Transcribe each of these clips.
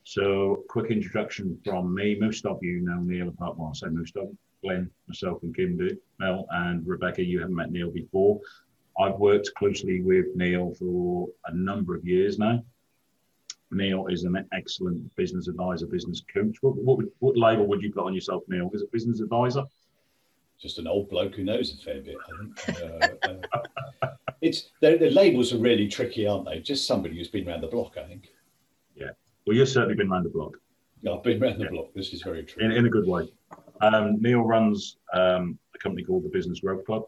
So, quick introduction from me. Most of you know Neil, apart well, I say most of Glenn, myself, and Kim do. Mel and Rebecca, you haven't met Neil before. I've worked closely with Neil for a number of years now. Neil is an excellent business advisor, business coach. What label would you put on yourself, Neil? Is it business advisor? Just an old bloke who knows a fair bit, I think. The labels are really tricky, aren't they? Just somebody who's been around the block, I think. Yeah. Well, you've certainly been around the block. Yeah, I've been around the block. This is very true. In a good way. Neil runs a company called the Business Growth Club.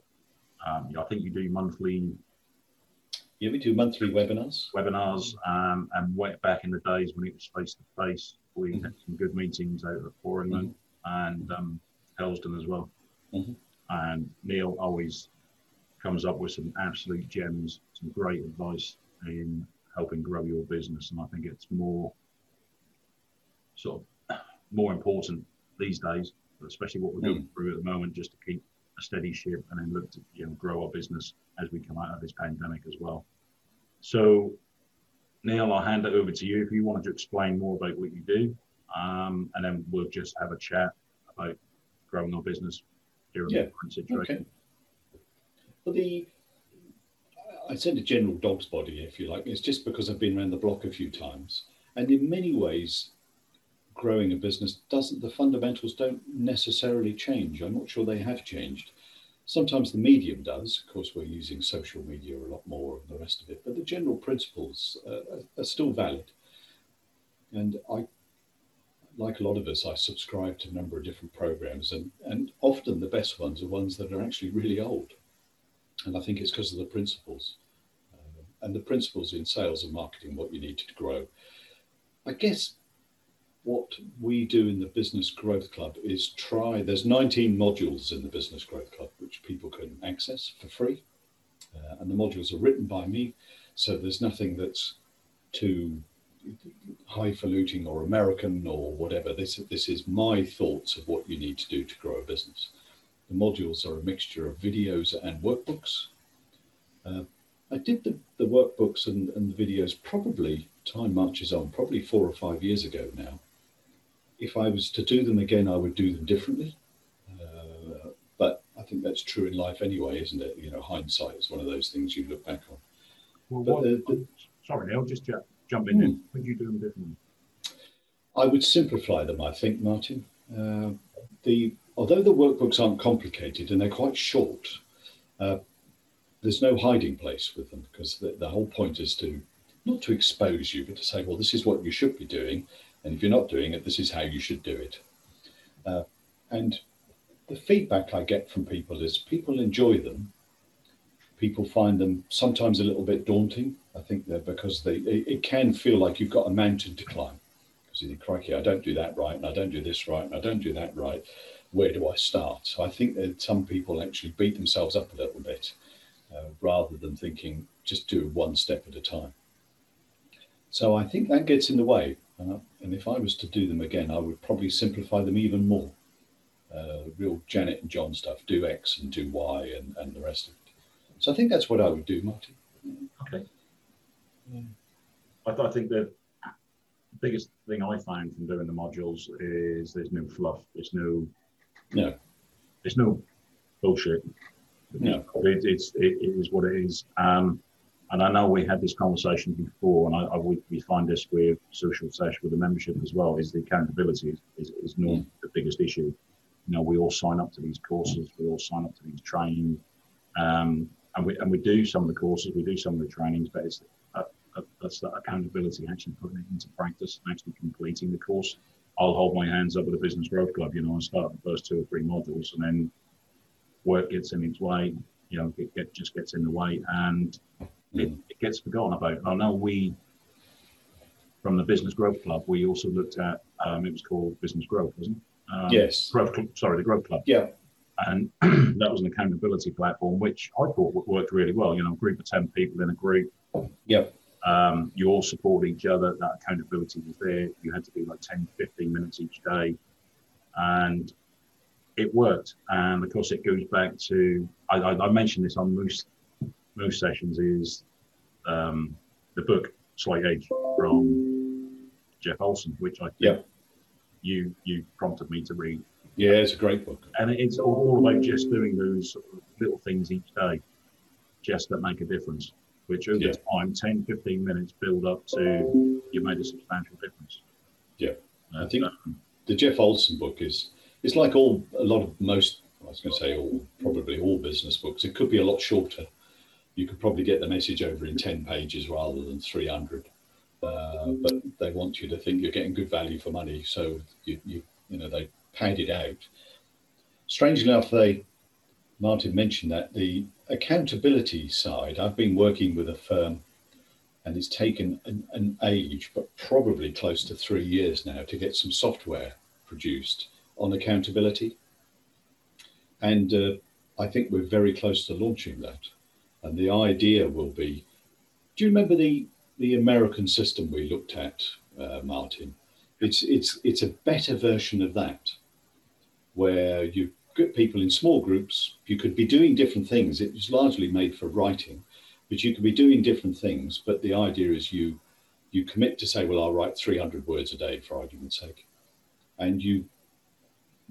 I think you do monthly. Yeah, we do monthly webinars. And way back in the days when it was face to face, we had some good meetings out at Foreign and Helston as well. And Neil always comes up with some absolute gems, some great advice in helping grow your business. And I think it's more important these days, especially what we're going through at the moment, just to keep a steady ship and then look to grow our business as we come out of this pandemic as well. So, Neil, I'll hand it over to you if you wanted to explain more about what you do, and then we'll just have a chat about growing our business during the current situation. Okay. Well, I'd say the general dog's body, if you like, it's just because I've been around the block a few times, and in many ways, growing a business the fundamentals don't necessarily change. I'm not sure they have changed. Sometimes the medium does. Of course, we're using social media a lot more and the rest of it, but the general principles are still valid. And like a lot of us, I subscribe to a number of different programs, and often the best ones are ones that are actually really old. And I think it's because of the principles. And the principles in sales and marketing, what you need to grow. I guess what we do in the Business Growth Club is there's 19 modules in the Business Growth Club, which people can access for free. And the modules are written by me, so there's nothing that's too highfalutin or American or whatever. This is my thoughts of what you need to do to grow a business. The modules are a mixture of videos and workbooks. I did the workbooks and the videos probably, time marches on, probably 4 or 5 years ago now. If I was to do them again, I would do them differently. But I think that's true in life anyway, isn't it? Hindsight is one of those things you look back on. Well, sorry, Neil, just jump in there. Would you do them differently? I would simplify them, I think, Martin. Although the workbooks aren't complicated and they're quite short, there's no hiding place with them, because the whole point is not to expose you, but to say, well, this is what you should be doing. And if you're not doing it, this is how you should do it. And the feedback I get from people is people enjoy them. People find them sometimes a little bit daunting. I think that because it can feel like you've got a mountain to climb. Because you think, crikey, I don't do that right, and I don't do this right, and I don't do that right. Where do I start? So I think that some people actually beat themselves up a little bit, rather than thinking, just do one step at a time. So I think that gets in the way. And if I was to do them again, I would probably simplify them even more. Real Janet and John stuff, do X and do Y and the rest of it. So I think that's what I would do, Martin. Okay. I think the biggest thing I find from doing the modules is there's no fluff. There's no bullshit. No. It is what it is. And I know we had this conversation before, and we find this with SocialZesh, with the membership as well, is the accountability is not the biggest issue. We all sign up to these courses, we all sign up to these trainings, and we do some of the courses, we do some of the trainings, but that's that accountability, actually putting it into practice, actually completing the course. I'll hold my hands up with the Business Growth Club, and start the first 2 or 3 modules, and then work gets in its way, it just gets in the way, and it gets forgotten about. I know from the Business Growth Club, we also looked at, it was called Business Growth, wasn't it? Yes. The Growth Club. Yeah. And that was an accountability platform, which I thought worked really well. A group of 10 people in a group. Yep. You all support each other. That accountability was there. You had to do like 10, 15 minutes each day. And it worked. And of course, it goes back to, I mentioned this on most sessions, is the book Slight Edge from Jeff Olson, which I think Yeah. you prompted me to read. Yeah, it's a great book. And it's all about just doing those sort of little things each day, just that make a difference, which over time, 10, 15 minutes build up to you made a substantial difference. Yeah. I think the Jeff Olson book is, it's like probably all business books. It could be a lot shorter. You could probably get the message over in 10 pages rather than 300. But they want you to think you're getting good value for money. So, they pad it out. Strangely enough, Martin mentioned that the accountability side, I've been working with a firm and it's taken an age, but probably close to 3 years now to get some software produced on accountability. And I think we're very close to launching that. And the idea will be, do you remember the American system we looked at, Martin? It's a better version of that, where you get people in small groups. You could be doing different things. It was largely made for writing, but you could be doing different things. But the idea is you commit to say, well, I'll write 300 words a day for argument's sake. And you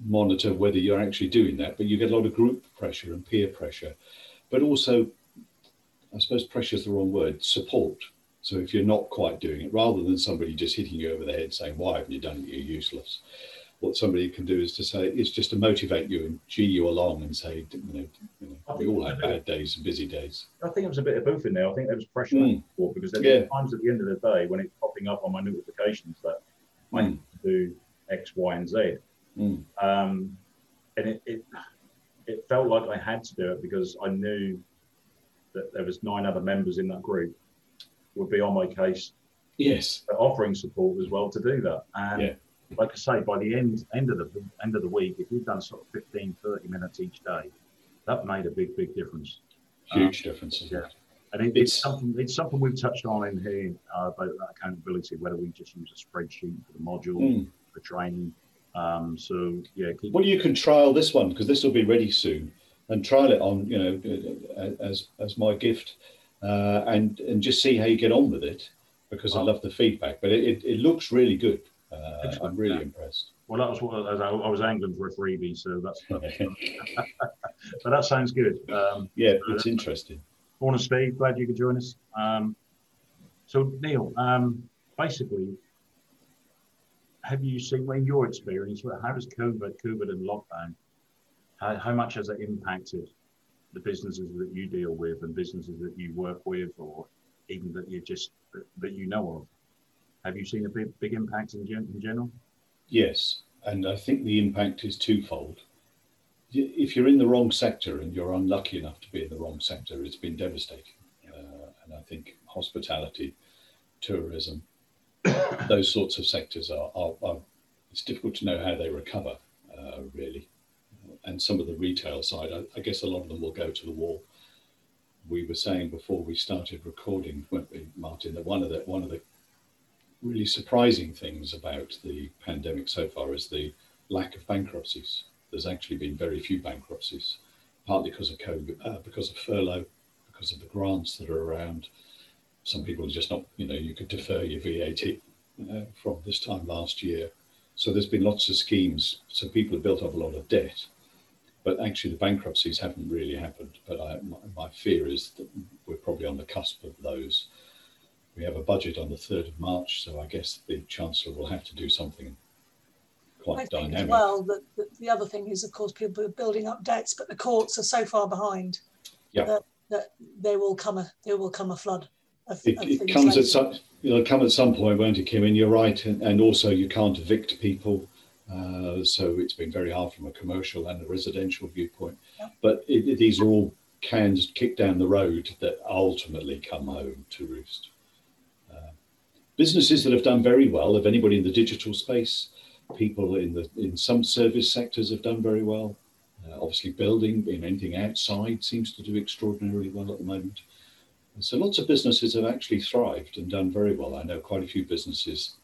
monitor whether you're actually doing that. But you get a lot of group pressure and peer pressure, but also, I suppose pressure is the wrong word, support. So if you're not quite doing it, rather than somebody just hitting you over the head saying, why haven't you done it, you're useless. What somebody can do is just to motivate you and gee you along and say, we all have bad days and busy days. I think it was a bit of both in there. I think there was pressure and support, because there were times at the end of the day when it's popping up on my notifications that I need to do X, Y, and Z. And it felt like I had to do it because I knew that there was 9 other members in that group would be on my case. Yes. Offering support as well to do that. And like I say, by the end of the week, if you've done sort of 15, 30 minutes each day, that made a big difference. Huge difference. Yeah. And it's something we've touched on in here about that accountability, whether we just use a spreadsheet for the module, for training. Well, you can trial this one, because this will be ready soon, and trial it on, as my gift, and just see how you get on with it, because I love the feedback. But it looks really good. I'm really impressed. Well, that was what I was angling for a freebie, so that's but that sounds good. It's interesting. Morning, Steve. Glad you could join us. So, Neil, basically, have you seen, in your experience, how does COVID and lockdown, how much has it impacted the businesses that you deal with and businesses that you work with, or even that you know of? Have you seen a big impact in general? Yes, and I think the impact is twofold. If you're in the wrong sector and you're unlucky enough to be in the wrong sector, it's been devastating. And I think hospitality, tourism, those sorts of sectors are it's difficult to know how they recover, really. And some of the retail side, I guess a lot of them will go to the wall. We were saying before we started recording, weren't we, Martin, that one of the really surprising things about the pandemic so far is the lack of bankruptcies. There's actually been very few bankruptcies, partly because of COVID, because of furlough, because of the grants that are around. Some people are just not, you could defer your VAT from this time last year. So there's been lots of schemes. So people have built up a lot of debt, but actually the bankruptcies haven't really happened. But my fear is that we're probably on the cusp of those. We have a budget on the 3rd of March, so I guess the Chancellor will have to do something quite dynamic. As well, the other thing is, of course, people are building up debts, but the courts are so far behind that there will come a flood. It comes at some, it'll come at some point, won't it, Kim? And you're right, and also you can't evict people, so it's been very hard from a commercial and a residential viewpoint. Yeah. But these are all cans kicked down the road that ultimately come home to roost. Businesses that have done very well, if anybody in the digital space, people in some service sectors have done very well. Obviously, building, anything outside seems to do extraordinarily well at the moment. And so lots of businesses have actually thrived and done very well. I know quite a few businesses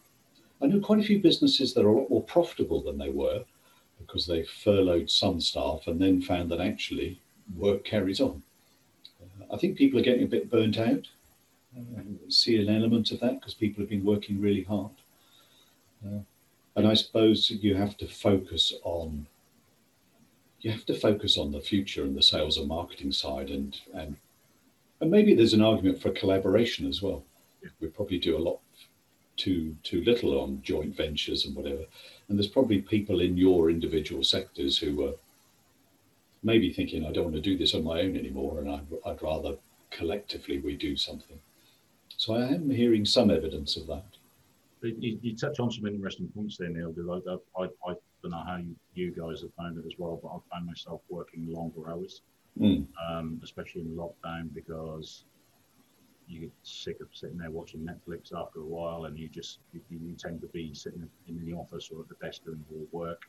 that are a lot more profitable than they were, because they furloughed some staff and then found that actually work carries on. I think people are getting a bit burnt out. See an element of that because people have been working really hard. And I suppose you have to focus on the future and the sales and marketing side, and maybe there's an argument for collaboration as well. We probably do a lot too little on joint ventures and whatever, and there's probably people in your individual sectors who are maybe thinking, I don't want to do this on my own anymore, and I'd rather collectively we do something. So I am hearing some evidence of that. You touch on some interesting points there, Neil, because I don't know how you guys have found it as well, but I found myself working longer hours, especially in lockdown, because you get sick of sitting there watching Netflix after a while, and you tend to be sitting in the office or at the desk doing your work.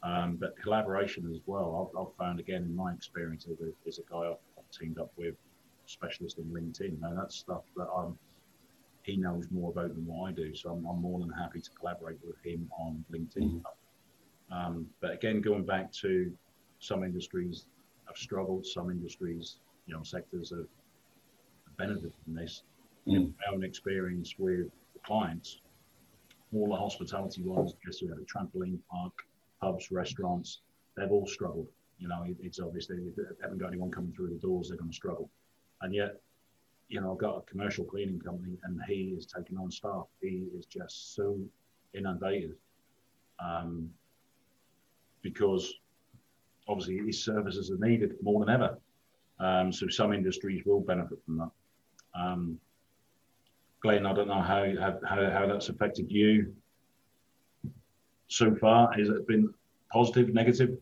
But collaboration as well, I've found, again, in my experience, there's a guy I've teamed up with, specialist in LinkedIn. Now, that's stuff that he knows more about than what I do, so I'm more than happy to collaborate with him on LinkedIn. But again, going back to some industries have struggled, some industries, sectors have benefited from this. My own experience with the clients, all the hospitality ones, just a trampoline park, pubs, restaurants, they've all struggled. It's obviously, if they haven't got anyone coming through the doors, they're going to struggle. And yet, I've got a commercial cleaning company, and he is taking on staff. He is just so inundated because obviously his services are needed more than ever. So some industries will benefit from that. Glenn, I don't know how that's affected you so far. Has it been positive, negative?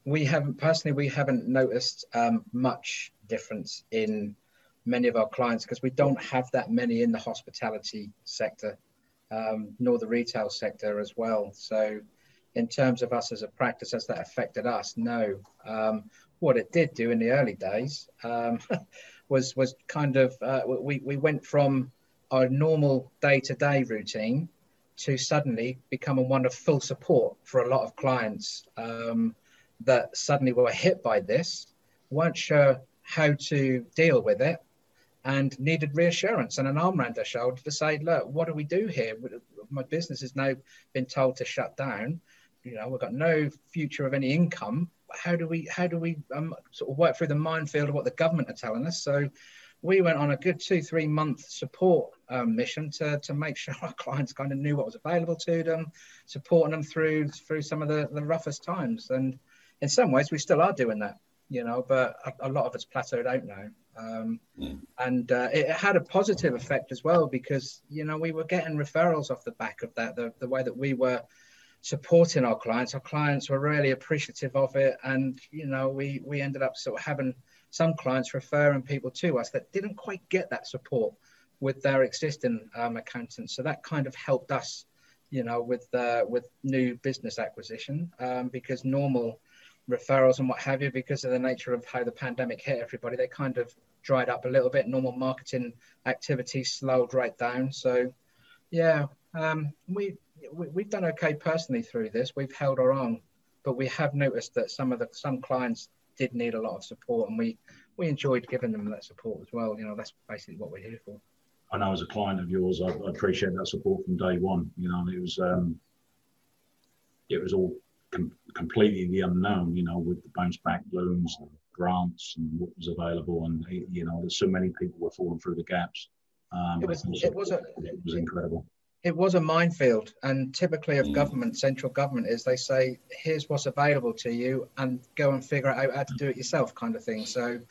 We haven't noticed much difference in many of our clients, because we don't have that many in the hospitality sector, nor the retail sector as well. So in terms of us as a practice, has that affected us? No. What it did do in the early days was kind of, we went from our normal day-to-day routine to suddenly becoming one of full support for a lot of clients that suddenly were hit by this, weren't sure how to deal with it, and needed reassurance and an arm around their shoulder to say, look, what do we do here? My business has now been told to shut down. We've got no future of any income. How do we sort of work through the minefield of what the government are telling us? So we went on a good 2-3 month support mission to make sure our clients kind of knew what was available to them, supporting them through some of the roughest times. And in some ways, we still are doing that, but a lot of it's plateaued out now. And it had a positive effect as well, because, we were getting referrals off the back of that, the way that we were supporting our clients were really appreciative of it. And, we ended up sort of having some clients referring people to us that didn't quite get that support with their existing accountants. So that kind of helped us, with new business acquisition, because normal referrals and what have you, because of the nature of how the pandemic hit everybody, they kind of dried up a little bit. Normal marketing activities slowed right down. So yeah, we've done okay personally through this. We've held our own, but we have noticed that some clients did need a lot of support, and we enjoyed giving them that support as well. That's basically what we're here for. I know, as a client of yours, I appreciate that support from day one. It was all completely the unknown, with the bounce back loans and grants and what was available, and there's so many people were falling through the gaps. It was incredible. It was a minefield, and typically of government, central government, is they say, here's what's available to you and go and figure out how to do it yourself, kind of thing. So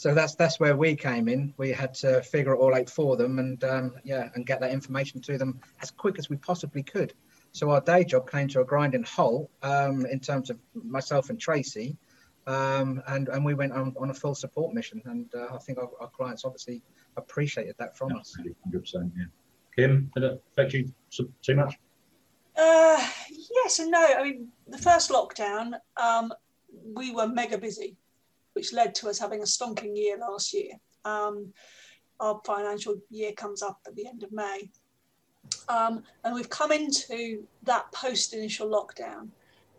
that's where we came in. We had to figure it all out for them, and get that information to them as quick as we possibly could. So our day job came to a grinding halt in terms of myself and Tracy, and we went on a full support mission, and I think our clients obviously appreciated that from us. 100%, yeah. Kim, did it affect you too much? Yes and no. I mean, the first lockdown, we were mega busy, which led to us having a stonking year last year. Our financial year comes up at the end of May. And we've come into that post-initial lockdown,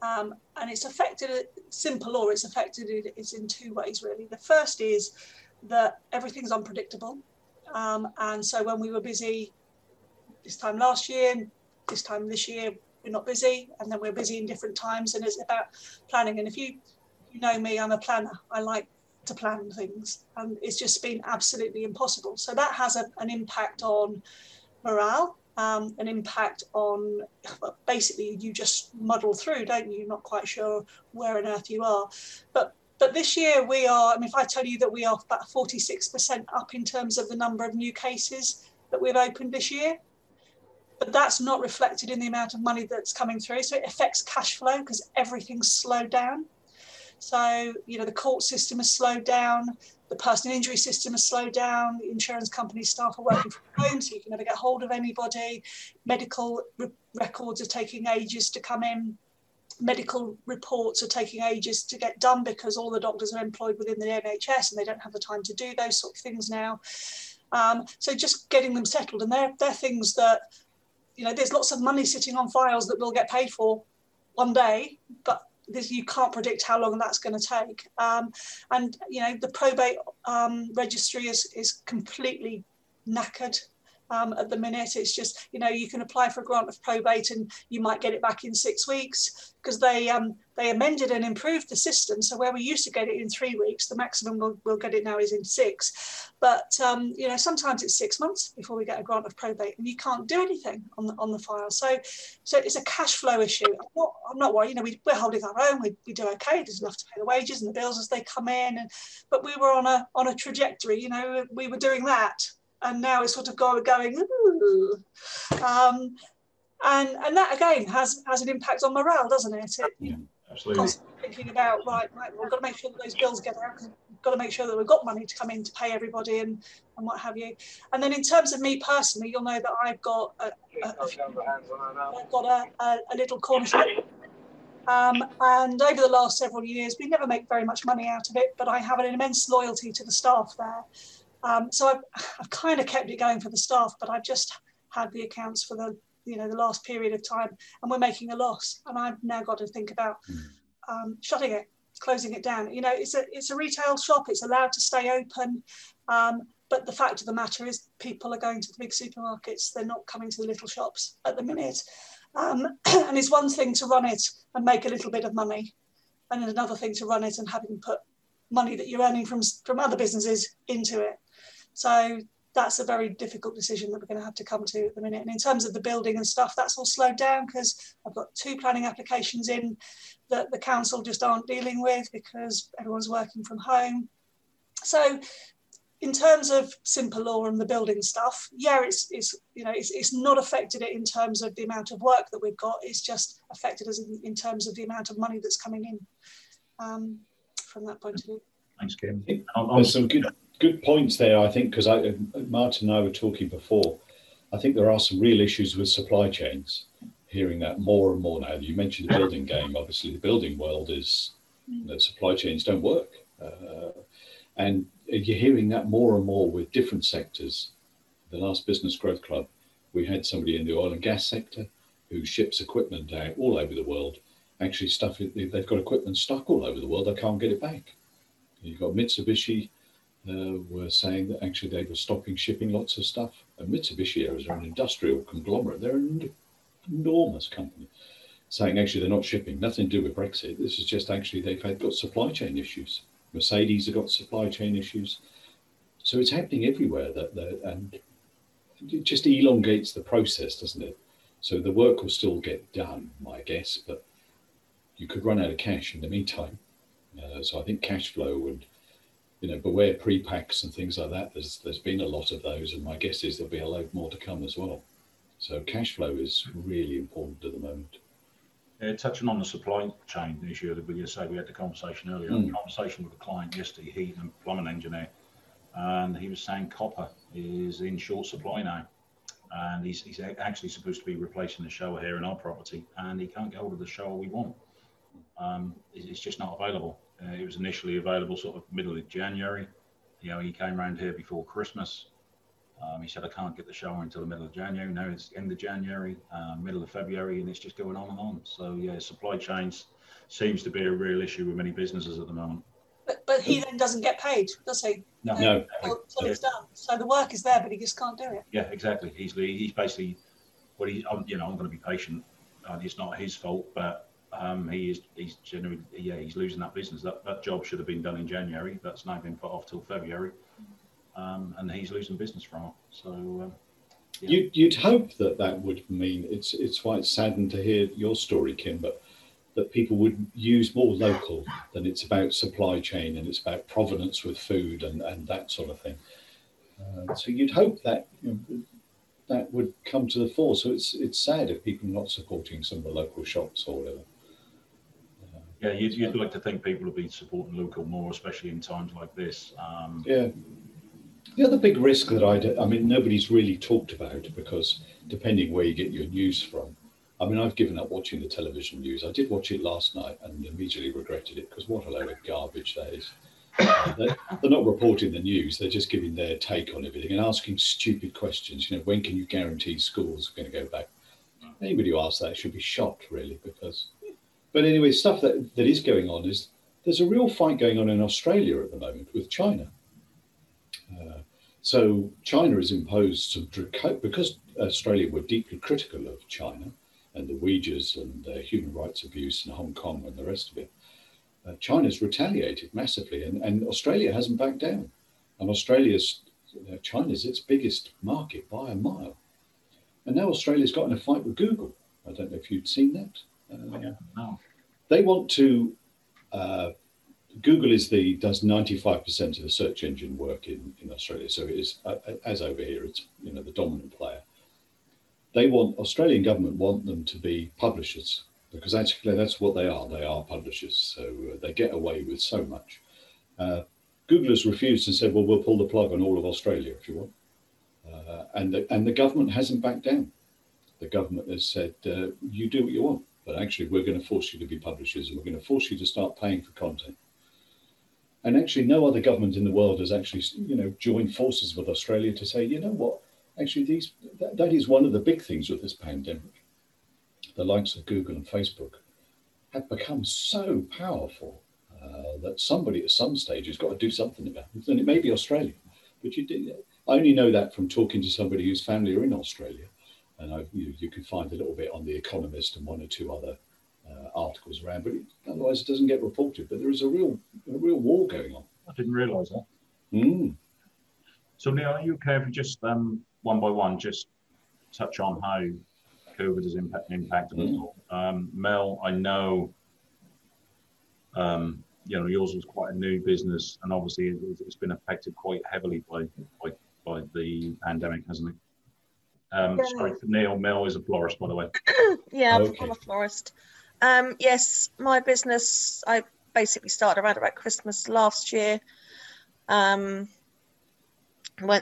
and it's affected it it's in two ways, really. The first is that everything's unpredictable. And so when we were busy, this time last year, this time this year we're not busy, and then we're busy in different times, and it's about planning. And if you know me, I'm a planner. I like to plan things, and it's just been absolutely impossible. So that has an impact on morale, an impact on, well, basically you just muddle through, don't you? You're not quite sure where on earth you are. But this year we are, I mean, if I tell you that we are about 46% up in terms of the number of new cases that we've opened this year, but that's not reflected in the amount of money that's coming through. So it affects cash flow because everything's slowed down. So, you know, the court system has slowed down, the personal injury system has slowed down, the insurance company staff are working from home, so you can never get hold of anybody. Medical records are taking ages to come in. Medical reports are taking ages to get done because all the doctors are employed within the NHS and they don't have the time to do those sort of things now. So just getting them settled, and they're things that, you know, there's lots of money sitting on files that will get paid for one day, but you can't predict how long that's going to take. And, you know, the probate registry is completely knackered at the minute. It's just, you know, you can apply for a grant of probate and you might get it back in 6 weeks because they amended and improved the system. So where we used to get it in 3 weeks, the maximum we'll get it now is in 6. But, you know, sometimes it's 6 months before we get a grant of probate and you can't do anything on the file. So it's a cash flow issue. I'm not worried, you know, we're holding our own, we do okay, there's enough to pay the wages and the bills as they come in. But we were on a trajectory, you know, we were doing that. And now it's sort of going, ooh. And that again has an impact on morale, doesn't it? Yeah, absolutely. Constantly thinking about, right, we've got to make sure that those bills get out, because we've got to make sure that we've got money to come in to pay everybody and what have you. And then in terms of me personally, you'll know that I've got a little corner shop. And over the last several years, we never make very much money out of it, but I have an immense loyalty to the staff there. So I've kind of kept it going for the staff, but I've just had the accounts for the last period of time, and we're making a loss. And I've now got to think about shutting it, closing it down. You know, it's a retail shop; it's allowed to stay open, but the fact of the matter is, people are going to the big supermarkets. They're not coming to the little shops at the minute. And it's one thing to run it and make a little bit of money, and another thing to run it and having put money that you're earning from other businesses into it. So that's a very difficult decision that we're going to have to come to at the minute. And in terms of the building and stuff, that's all slowed down because I've got 2 planning applications in that the council just aren't dealing with because everyone's working from home. So in terms of simple law and the building stuff, yeah, it's not affected it in terms of the amount of work that we've got. It's just affected us in terms of the amount of money that's coming in from that point of view. Thanks, Kim. There's some good points there, I think, because Martin and I were talking before. I think there are some real issues with supply chains. Hearing that more and more now. You mentioned the building game. Obviously, the building world is, supply chains don't work. And you're hearing that more and more with different sectors. The last Business Growth Club, we had somebody in the oil and gas sector who ships equipment out all over the world. Actually, they've got equipment stuck all over the world. They can't get it back. You've got Mitsubishi were saying that actually they were stopping shipping lots of stuff. And Mitsubishi are an industrial conglomerate. They're an enormous company, saying actually they're not shipping. Nothing to do with Brexit. This is just actually they've got supply chain issues. Mercedes have got supply chain issues. So it's happening everywhere, and it just elongates the process, doesn't it? So the work will still get done, my guess, but you could run out of cash in the meantime. So I think cash flow and, beware pre-packs and things like that. There's been a lot of those, and my guess is there'll be a load more to come as well. So cash flow is really important at the moment. Touching on the supply chain issue that we had the conversation earlier. I had a conversation with a client yesterday, heat and plumbing engineer, and he was saying copper is in short supply now, and he's actually supposed to be replacing the shower here in our property, and he can't get hold of the shower we want. It's just not available. It was initially available sort of middle of January. He came around here before Christmas. He said, I can't get the shower until the middle of January. Now it's end of January, middle of February, and it's just going on and on. So, yeah, supply chains seems to be a real issue with many businesses at the moment. But he then doesn't get paid, does he? No. Until it's done. So the work is there, but he just can't do it. Yeah, exactly. He's basically Well, I'm going to be patient. It's not his fault, but he's generally, he's losing that business. That job should have been done in January. That's now been put off till February, and he's losing business from it. So you'd hope that would mean it's quite saddened to hear your story, Kim, but that people would use more local, than it's about supply chain and it's about provenance with food and that sort of thing. So you'd hope that that would come to the fore. So it's sad if people are not supporting some of the local shops or whatever. Yeah, you'd like to think people would be supporting local more, especially in times like this. Yeah. The other big risk that I mean, nobody's really talked about, because depending where you get your news from, I mean, I've given up watching the television news. I did watch it last night and immediately regretted it, because what a load of garbage that is. They're not reporting the news, they're just giving their take on everything and asking stupid questions. When can you guarantee schools are going to go back? Anybody who asks that should be shot, really, because... But anyway, stuff that is going on is there's a real fight going on in Australia at the moment with China. So China has imposed some because Australia were deeply critical of China and the Uyghurs and human rights abuse in Hong Kong and the rest of it. China's retaliated massively, and Australia hasn't backed down. And China's its biggest market by a mile. And now Australia's got in a fight with Google. I don't know if you'd seen that. No. They want to. Google does 95% of the search engine work in Australia, so it is, as over here, it's the dominant player. Australian government want them to be publishers, because actually that's what they are. They are publishers, so they get away with so much. Google has refused and said, well, we'll pull the plug on all of Australia if you want. And the government hasn't backed down. The government has said, you do what you want, but actually we're going to force you to be publishers, and we're going to force you to start paying for content. And actually no other government in the world has actually, joined forces with Australia to say, you know what, actually that is one of the big things with this pandemic. The likes of Google and Facebook have become so powerful that somebody at some stage has got to do something about it. And it may be Australia, but I only know that from talking to somebody whose family are in Australia. And you can find a little bit on The Economist and one or two other articles around, but otherwise it doesn't get reported. But there is a real war going on. I didn't realise that. Mm. So Neil, are you okay if we just one by one just touch on how COVID has impacted us all? Mel, I know yours was quite a new business, and obviously it's been affected quite heavily by the pandemic, hasn't it? Sorry for Neil. Mel is a florist, by the way. Yeah, I'm a florist. Yes, my business, I basically started around about Christmas last year. Went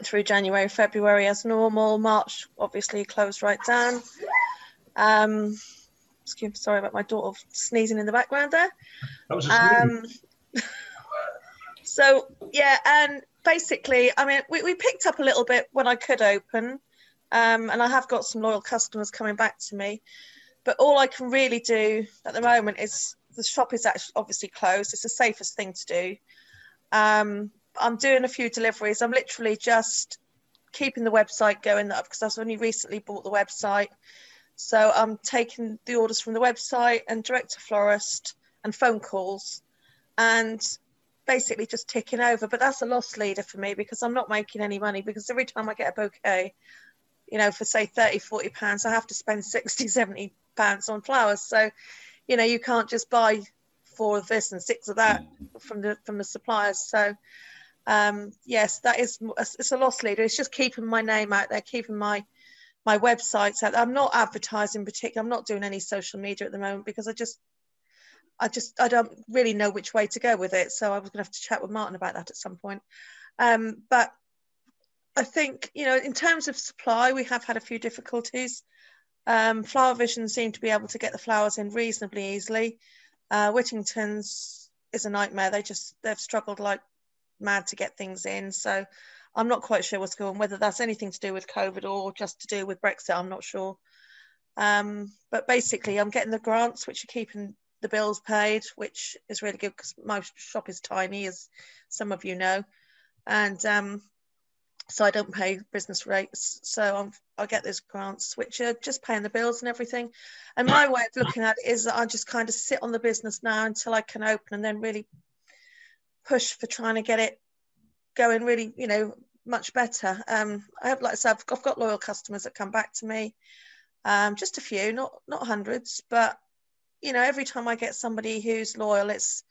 through January, February as normal. March obviously closed right down. Sorry about my daughter sneezing in the background there. That was a So yeah, and basically, I mean, we picked up a little bit when I could open, and I have got some loyal customers coming back to me. But all I can really do at the moment is, the shop is actually obviously closed. It's the safest thing to do. I'm doing a few deliveries. I'm literally just keeping the website going up, because I've only recently bought the website. So I'm taking the orders from the website and direct to florist and phone calls, and basically just ticking over. But that's a loss leader for me, because I'm not making any money, because every time I get a bouquet, for say 30, 40 pounds, I have to spend 60, 70 pounds on flowers. So, you can't just buy 4 of this and 6 of that from the suppliers. So, yes, it's a loss leader. It's just keeping my name out there, keeping my websites out there. I'm not advertising particularly. I'm not doing any social media at the moment, because I don't really know which way to go with it. So I was going to have to chat with Martin about that at some point. But I think, in terms of supply, we have had a few difficulties. Flower Vision seem to be able to get the flowers in reasonably easily. Whittington's is a nightmare. They've struggled like mad to get things in. So I'm not quite sure what's going on, whether that's anything to do with COVID or just to do with Brexit, I'm not sure. But basically I'm getting the grants, which are keeping the bills paid, which is really good, because my shop is tiny, as some of you know. And so I don't pay business rates. So I get those grants, which are just paying the bills and everything. And my way of looking at it is that I just kind of sit on the business now until I can open, and then really push for trying to get it going really, much better. I have, like I said, I've got loyal customers that come back to me, just a few, not hundreds, but every time I get somebody who's loyal, it's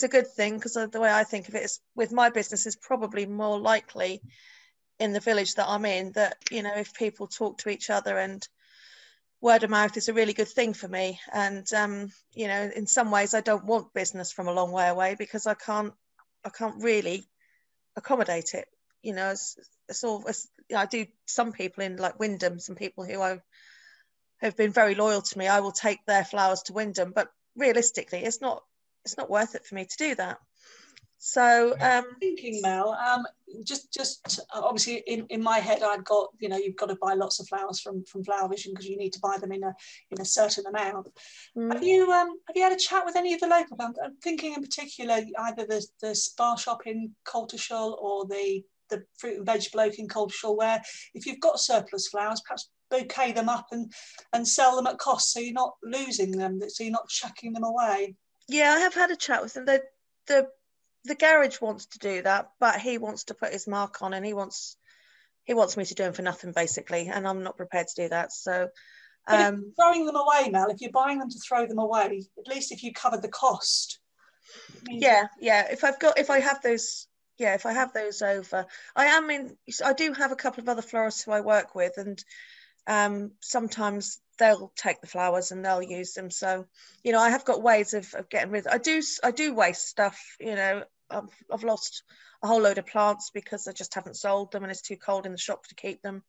a good thing, because the way I think of it is, with my business, is probably more likely in the village that I'm in, that if people talk to each other, and word of mouth is a really good thing for me. And in some ways I don't want business from a long way away, because I can't really accommodate it. I do, some people in like Wyndham, some people who have been very loyal to me, I will take their flowers to Wyndham, but realistically it's not worth it for me to do that. So thinking, Mel, just obviously in my head I've got, you've got to buy lots of flowers from Flower Vision, because you need to buy them in a certain amount. Have you had a chat with any of the local bands? I'm thinking in particular either the spa shop in Coltishall or the fruit and veg bloke in Coltishall, where if you've got surplus flowers, perhaps bouquet them up and sell them at cost, so you're not losing them, so you're not chucking them away. Yeah, I have had a chat with them. The garage wants to do that, but he wants to put his mark on, and he wants me to do them for nothing, basically, and I'm not prepared to do that. So throwing them away, Mel, if you're buying them to throw them away, at least if you covered the cost. Yeah, if I have those over, I do have a couple of other florists who I work with, and sometimes they'll take the flowers and they'll use them. So I have got ways of getting rid of. I do waste stuff. I've lost a whole load of plants because I just haven't sold them, and it's too cold in the shop to keep them.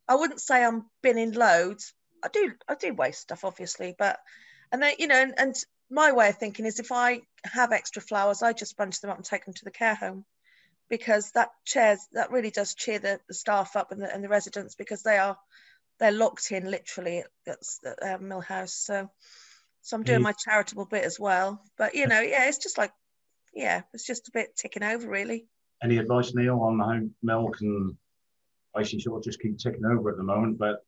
I wouldn't say I'm binning loads. I do waste stuff, obviously, and my way of thinking is, if I have extra flowers, I just bunch them up and take them to the care home, because that really does cheer the staff up and the residents, because they're locked in literally at Mill House. So I'm doing my charitable bit as well. But it's just like, it's just a bit ticking over, really. Any advice, Neil, on how Mel can basically sort of just keep ticking over at the moment, but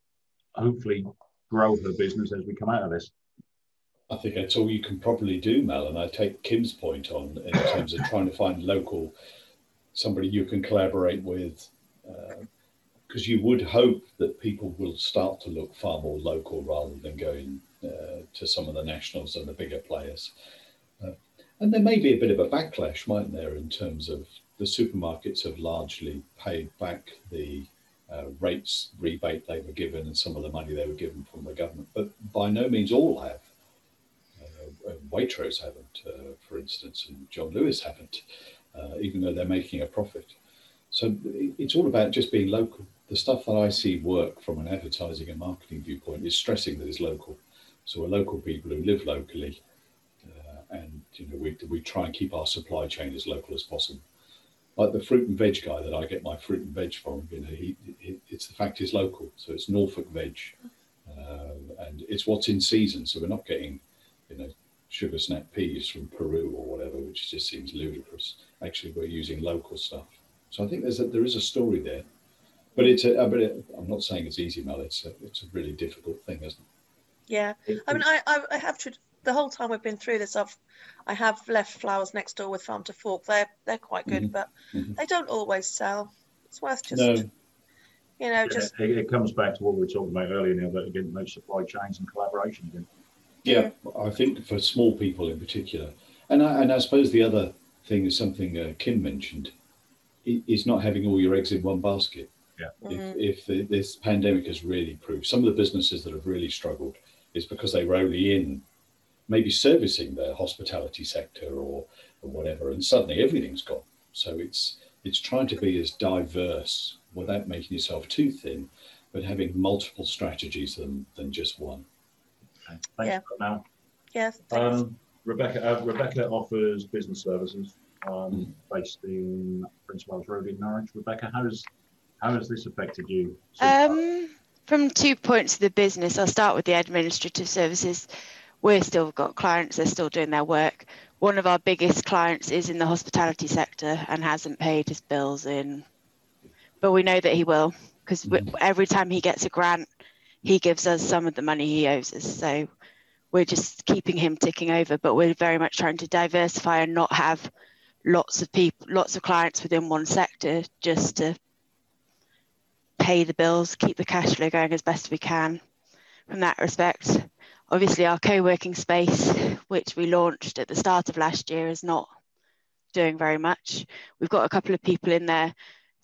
hopefully grow her business as we come out of this? I think that's all you can probably do, Mel. And I take Kim's point on in terms of trying to find somebody you can collaborate with, because you would hope that people will start to look far more local rather than going to some of the nationals and the bigger players. And there may be a bit of a backlash, mightn't there, in terms of the supermarkets have largely paid back the rates rebate they were given and some of the money they were given from the government, but by no means all have. Waitrose haven't, for instance, and John Lewis haven't, even though they're making a profit. So it's all about just being local. The stuff that I see work from an advertising and marketing viewpoint is stressing that it's local. So we're local people who live locally, and we try and keep our supply chain as local as possible. Like the fruit and veg guy that I get my fruit and veg from, it's the fact he's local. So it's Norfolk veg, and it's what's in season. So we're not getting, sugar snap peas from Peru or whatever, which just seems ludicrous. Actually, we're using local stuff. So I think there is a story there, but I'm not saying it's easy, Mel. It's a really difficult thing, isn't it? Yeah, I mean, I have to. The whole time we've been through this, I have left flowers next door with Farm to Fork. They're quite good, but they don't always sell. It's worth just just. It comes back to what we were talking about earlier, Neil, that again, those supply chains and collaboration again. Yeah, I think for small people in particular, and I suppose the other thing is something Kim mentioned, is not having all your eggs in one basket. Yeah. If this pandemic has really proved, some of the businesses that have really struggled is because they were only in maybe servicing the hospitality sector or whatever, and suddenly everything's gone. So it's trying to be as diverse without making yourself too thin, but having multiple strategies than just one. Okay. Thanks for that, Mel. Yeah. Rebecca offers business services based in Prince Wales Road in Norwich. Rebecca, how has this affected you? From 2 points of the business, I'll start with the administrative services. We've still got clients, they're still doing their work. One of our biggest clients is in the hospitality sector and hasn't paid his bills in, but we know that he will, because every time he gets a grant, he gives us some of the money he owes us. So we're just keeping him ticking over, but we're very much trying to diversify and not have lots of people, lots of clients within one sector, just to pay the bills, keep the cash flow going as best we can from that respect. Obviously, our co-working space, which we launched at the start of last year, is not doing very much. We've got a couple of people in there.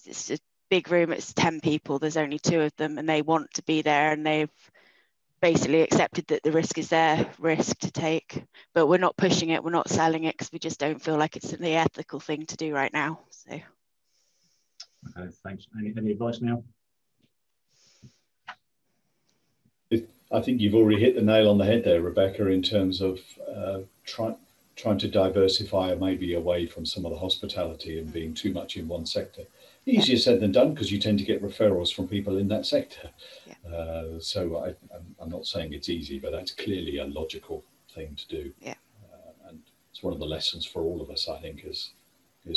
It's a big room, it's 10 people, there's only 2 of them, and they want to be there, and they've basically accepted that the risk is their risk to take. But we're not pushing it, we're not selling it, because we just don't feel like it's the ethical thing to do right now. So. Okay, thanks. Any advice now? I think you've already hit the nail on the head there, Rebecca, in terms of trying to diversify maybe away from some of the hospitality and being too much in one sector. Easier said than done, because you tend to get referrals from people in that sector. Yeah. So I'm not saying it's easy, but that's clearly a logical thing to do. Yeah. And it's one of the lessons for all of us, I think, is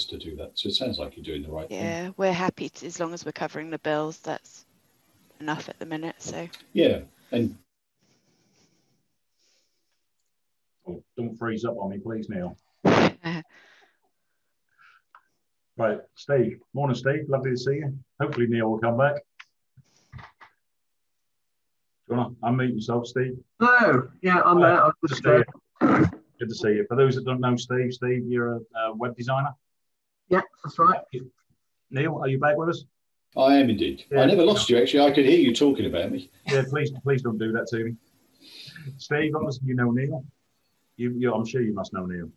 to do that. So it sounds like you're doing the right thing. Yeah, we're happy to, as long as we're covering the bills, that's enough at the minute. So yeah. And don't freeze up on me, please, Neil. Right, Steve. Morning, Steve. Lovely to see you. Hopefully Neil will come back. Do you want to unmute yourself, Steve? Hello. Yeah, I'm there. I'm just Good to see you. For those that don't know Steve, you're a web designer? Yeah, that's right. Neil, are you back with us? I am indeed. Yeah. I never lost you, actually. I could hear you talking about me. Yeah, please don't do that to me. Steve, obviously you know Neil. I'm sure you must know Neil.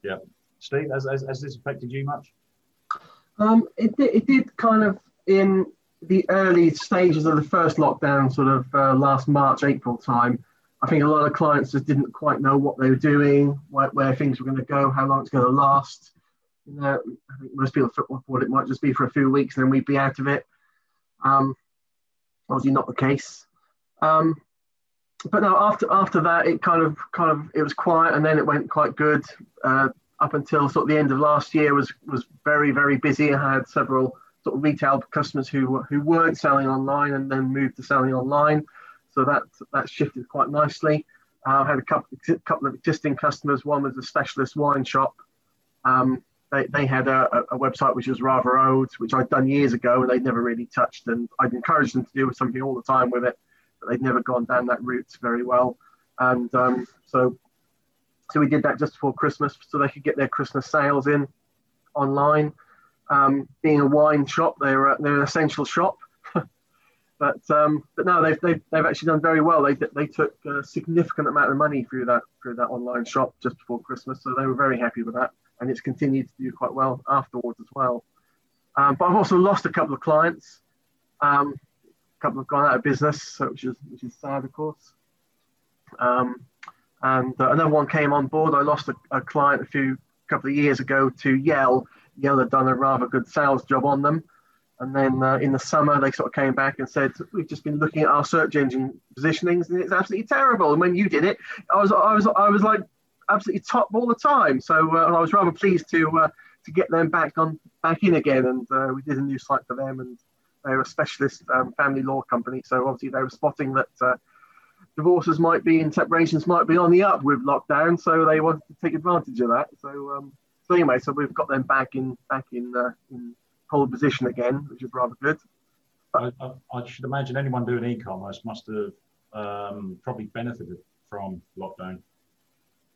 Yeah. Steve, has this affected you much? It did kind of in the early stages of the first lockdown, sort of last March, April time. I think a lot of clients just didn't quite know what they were doing, where things were going to go, how long it's going to last. You know, I think most people thought it might just be for a few weeks and then we'd be out of it. Obviously not the case. But no, after that, it kind of it was quiet, and then it went quite good up until sort of the end of last year. Was very, very busy. I had several sort of retail customers who weren't selling online and then moved to selling online, so that shifted quite nicely. I had a couple of existing customers. One was a specialist wine shop. They had a website which was rather old, which I'd done years ago, and they'd never really touched, and I'd encouraged them to do something all the time with it. They'd never gone down that route very well, and so we did that just before Christmas, so they could get their Christmas sales in online. Being a wine shop, they're an essential shop, but no, they've actually done very well. They took a significant amount of money through that online shop just before Christmas, so they were very happy with that, and it's continued to do quite well afterwards as well. But I've also lost a couple of clients. Couple have gone out of business, which is sad, of course. And another one came on board. I lost a client a couple of years ago to Yell. Yell had done a rather good sales job on them, and then in the summer they sort of came back and said, "We've just been looking at our search engine positionings, and it's absolutely terrible." And when you did it, I was like absolutely top all the time. So I was rather pleased to get them back in again, and we did a new site for them, and they're a specialist family law company, so obviously they were spotting that divorces separations might be on the up with lockdown, so they wanted to take advantage of that. So anyway, so we've got them back in pole position again, which is rather good. I should imagine anyone doing e-commerce must have probably benefited from lockdown.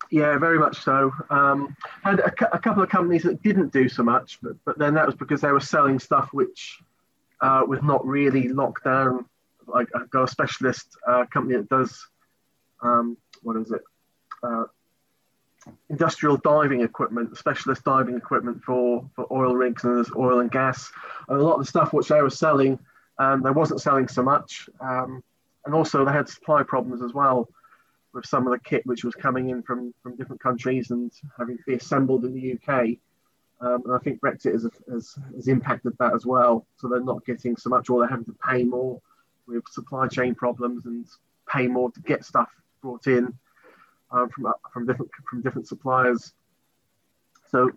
Yeah, very much so. Had a couple of companies that didn't do so much, but then that was because they were selling stuff which was not really locked down. Like I've got a specialist company that does industrial diving equipment, specialist diving equipment for oil rigs and oil and gas. And a lot of the stuff which they were selling, they wasn't selling so much. And also they had supply problems as well with some of the kit which was coming in from different countries and having to be assembled in the UK. And I think Brexit has impacted that as well. So they're not getting so much, or they're having to pay more with supply chain problems and pay more to get stuff brought in from different suppliers. So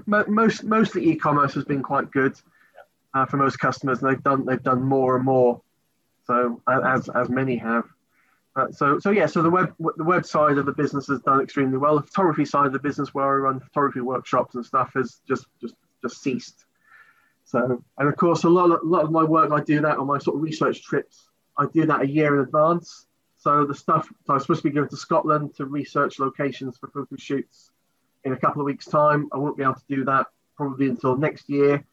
mostly e-commerce has been quite good. for most customers. And they've done more and more. So as many have. So the web side of the business has done extremely well. The photography side of the business, where I run photography workshops and stuff, has just ceased. So, and of course, a lot of my work, I do that on my sort of research trips. I do that a year in advance. So the stuff I was supposed to be going to Scotland to research locations for photo shoots in a couple of weeks' time. I won't be able to do that probably until next year.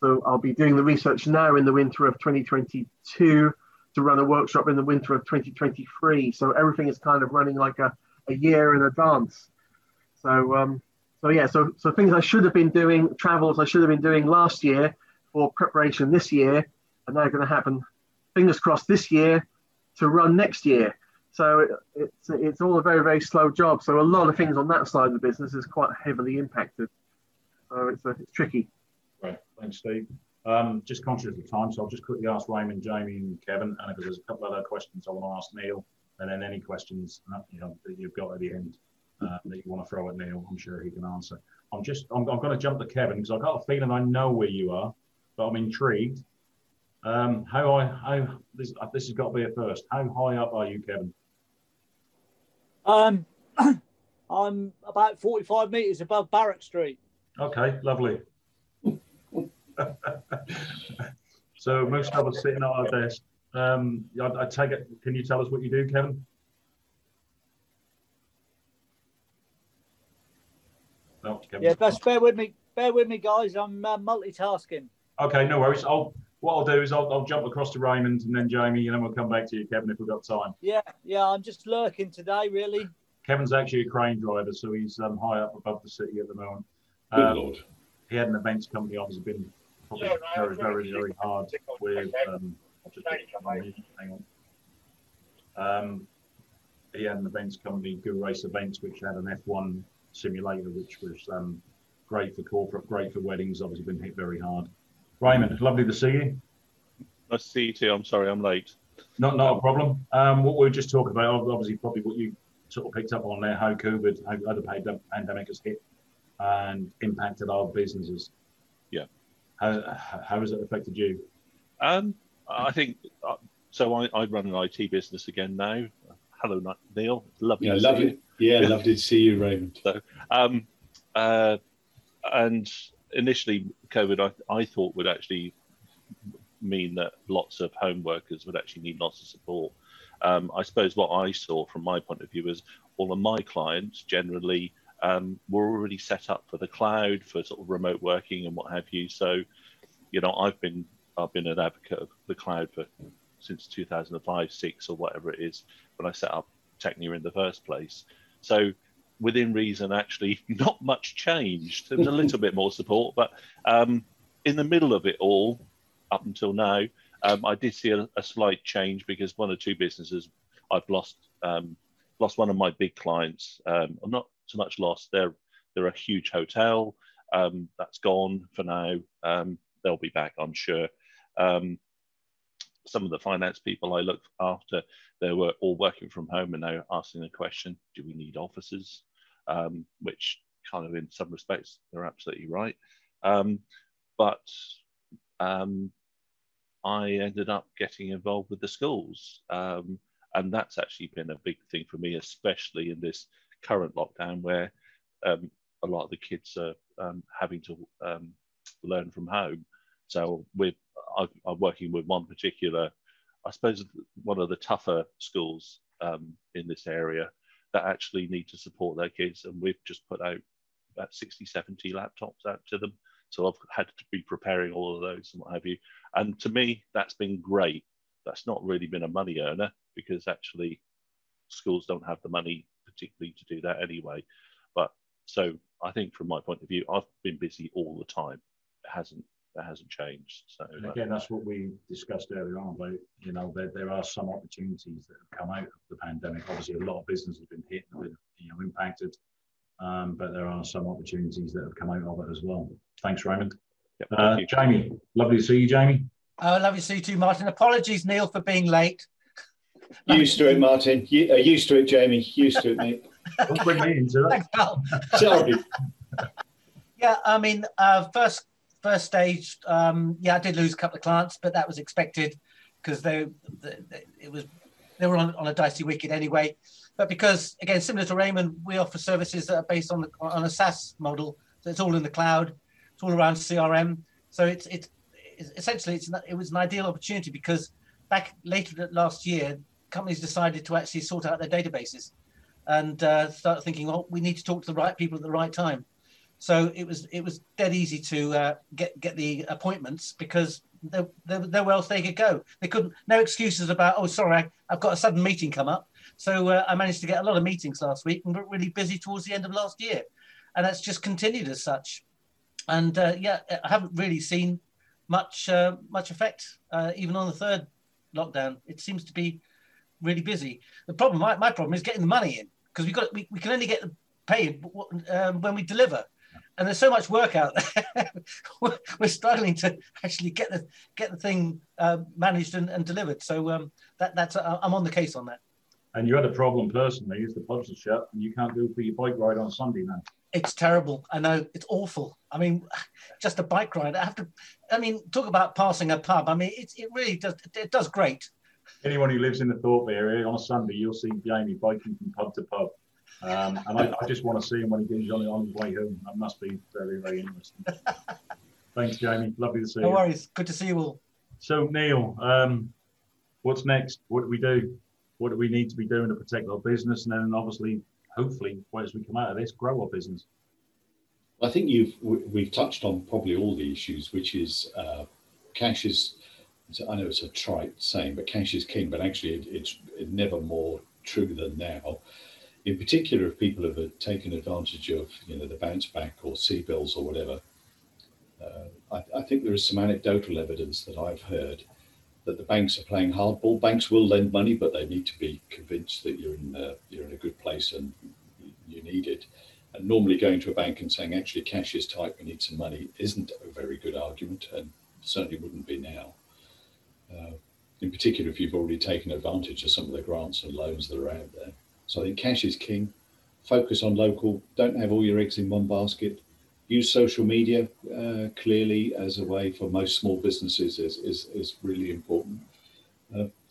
So I'll be doing the research now in the winter of 2022 to run a workshop in the winter of 2023. So everything is kind of running like a year in advance. So things I should have been doing, travels I should have been doing last year for preparation this year, are now going to happen, fingers crossed, this year to run next year. So it's all a very, very slow job. So a lot of things on that side of the business is quite heavily impacted. So it's tricky. Right, thanks, Steve. Just conscious of time, so I'll just quickly ask Raymond, Jamie, and Kevin, and because there's a couple other questions I want to ask Neil, and then any questions that you've got at the end that you want to throw at Neil, I'm sure he can answer. I'm going to jump to Kevin because I've got a feeling I know where you are, but I'm intrigued. This has got to be a first. How high up are you, Kevin? I'm about 45 metres above Barrack Street. Okay, lovely. So most of us sitting at our desk. I take it. Can you tell us what you do, Kevin? No, yeah, best bear with me, guys. I'm multitasking. Okay, no worries. What I'll do is I'll jump across to Raymond and then Jamie, and then we'll come back to you, Kevin, if we've got time. Yeah, I'm just lurking today, really. Kevin's actually a crane driver, so he's high up above the city at the moment. Good Lord. He had an events company. Obviously, been probably very, very, very hard with. Hang on. He had an events company, Good Race Events, which had an F1 simulator, which was great for corporate, great for weddings. Obviously, been hit very hard. Raymond, lovely to see you. Nice to see you too. I'm sorry, I'm late. Not a problem. What we were just talking about, obviously, probably what you sort of picked up on there, how COVID, how the pandemic has hit and impacted our businesses. Yeah. How has it affected you? I think so. I run an IT business again now. Hello, Neil. Lovely. Yeah, to lovely. See you. Yeah, lovely to see you, Raymond. So, and initially, COVID, I thought would actually mean that lots of home workers would actually need lots of support. I suppose what I saw from my point of view is all of my clients generally were already set up for the cloud, for sort of remote working and what have you. So, I've been an advocate of the cloud since 2005, 6 or whatever it is, when I set up Technia in the first place. So within reason, actually not much changed. There was a little bit more support, but in the middle of it all, up until now, I did see a slight change because one or two businesses I've lost one of my big clients. I'm not so much lost. They're a huge hotel. That's gone for now. They'll be back, I'm sure. Some of the finance people I looked after, they were all working from home and now asking the question, do we need offices? Which kind of in some respects, they're absolutely right. But I ended up getting involved with the schools. And that's actually been a big thing for me, especially in this current lockdown where a lot of the kids are having to learn from home. So I'm working with one particular, I suppose, one of the tougher schools in this area that actually need to support their kids. And we've just put out about 60, 70 laptops out to them. So I've had to be preparing all of those and what have you. And to me, that's been great. That's not really been a money earner because actually schools don't have the money particularly to do that anyway. But so I think from my point of view, I've been busy all the time. That hasn't changed. So again, that's what we discussed earlier on about, there are some opportunities that have come out of the pandemic. Obviously, a lot of business has been hit and impacted, but there are some opportunities that have come out of it as well. Thanks, Raymond. Yep, Jamie, lovely to see you, Jamie. Lovely to see you too, Martin. Apologies, Neil, for being late. Used to it, Martin. Used to it, Jamie. Used to it, mate. Don't bring me into it. Thanks, pal. Sorry. Yeah, I mean, first first stage, yeah, I did lose a couple of clients, but that was expected because they were on a dicey wicket anyway. But because, again, similar to Raymond, we offer services that are based on a SaaS model, so it's all in the cloud, it's all around CRM. So it's essentially it was an ideal opportunity because back later last year, companies decided to actually sort out their databases and start thinking, well, we need to talk to the right people at the right time. So it was dead easy to get the appointments because nowhere else they could go. They couldn't, no excuses about, oh, sorry, I've got a sudden meeting come up. So I managed to get a lot of meetings last week and got really busy towards the end of last year. And that's just continued as such. And yeah, I haven't really seen much effect, even on the third lockdown. It seems to be really busy. The problem, my problem is getting the money in because we can only get paid when we deliver. And there's so much work out there. We're struggling to actually get the thing managed and delivered. So that's I'm on the case on that. And you had a problem personally, is the pubs are shut and you can't go for your bike ride on Sunday now. It's terrible. I know, it's awful. I mean, just a bike ride. Talk about passing a pub. I mean, it really does. It does great. Anyone who lives in the Thorpe area on a Sunday, you'll see Jamie biking from pub to pub. And I just want to see him when he goes on his way home. That must be very, very interesting. Thanks, Jamie. Lovely to see you. No worries. Good to see you all. So, Neil, what's next? What do we do? What do we need to be doing to protect our business? And then obviously, hopefully, as we come out of this, grow our business. I think we've touched on probably all the issues, which is cash is, I know it's a trite saying, but cash is king, but actually it's never more true than now. In particular, if people have taken advantage of, the bounce back or C-bills or whatever, I think there is some anecdotal evidence that I've heard that the banks are playing hardball. Banks will lend money, but they need to be convinced that you're in a good place and you need it. And normally going to a bank and saying, actually, cash is tight, we need some money, isn't a very good argument, and certainly wouldn't be now. In particular, if you've already taken advantage of some of the grants and loans that are out there. So I think cash is king. Focus on local. Don't have all your eggs in one basket. Use social media clearly as a way for most small businesses is really important.